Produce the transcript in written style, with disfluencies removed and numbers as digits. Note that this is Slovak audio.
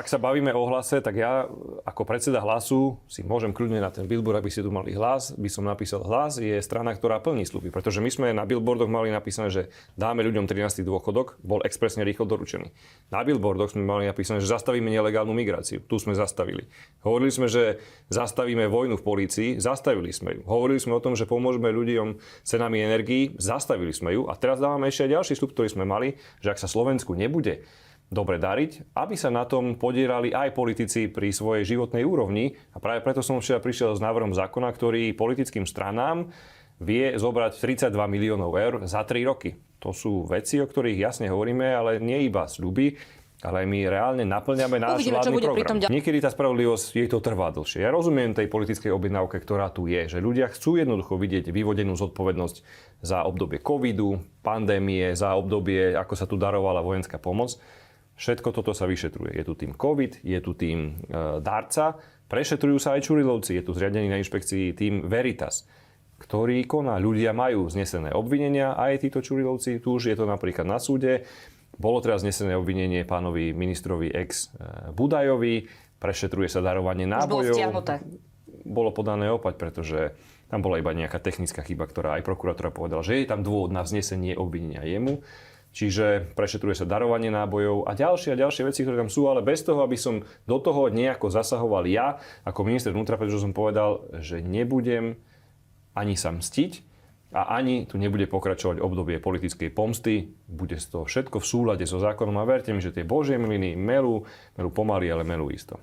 Ak sa bavíme o Hlase, tak ja ako predseda Hlasu si môžem kľudne na ten billboard, aby ste tu mali Hlas, by som napísal Hlas je strana, ktorá plní sľuby. Pretože my sme na billboardoch mali napísané, že dáme ľuďom 13. dôchodok, bol expresne rýchlo doručený. Na billboardoch sme mali napísané, že zastavíme nelegálnu migráciu. Tu sme zastavili. Hovorili sme, že zastavíme vojnu v polícii, zastavili sme ju. Hovorili sme o tom, že pomôžeme ľuďom cenami energií, zastavili sme ju. A teraz dávame ešte aj ďalší sľub, ktorý sme mali, že ak sa Slovensku nebude dobre dariť, aby sa na tom podierali aj politici pri svojej životnej úrovni. A práve preto som včera prišiel s návrhom zákona, ktorý politickým stranám vie zobrať 32 miliónov eur za 3 roky. To sú veci, o ktorých jasne hovoríme, ale nie iba sľuby, ale my reálne naplňame náš vládny program. Niekedy tá spravodlivosť, jej to trvá dlhšie. Ja rozumiem tej politickej objednávke, ktorá tu je, že ľudia chcú jednoducho vidieť vyvodenú zodpovednosť za obdobie covidu, pandémie, za obdobie, ako sa tu darovala vojenská pomoc. Všetko toto sa vyšetruje. Je tu tým COVID, je tu tým darca, prešetrujú sa aj Čurilovci, je tu zriadený na inšpekcii tým Veritas, ktorý koná. Ľudia majú znesené obvinenia, aj títo Čurilovci, tu už je to napríklad na súde. Bolo teraz znesené obvinenie pánovi ministrovi Budajovi, prešetruje sa darovanie nábojov. Bolo podané opäť, pretože tam bola iba nejaká technická chyba, ktorá aj prokurátor povedal, že je tam dôvod na vznesenie obvinenia jemu. Čiže prešetruje sa darovanie nábojov a ďalšie veci, ktoré tam sú, ale bez toho, aby som do toho nejako zasahoval ja ako minister vnútra, pretože som povedal, že nebudem ani sa mstiť a ani tu nebude pokračovať obdobie politickej pomsty. Bude to všetko v súlade so zákonom a verte mi, že tie Božie miliny melú pomaly, ale melú isto.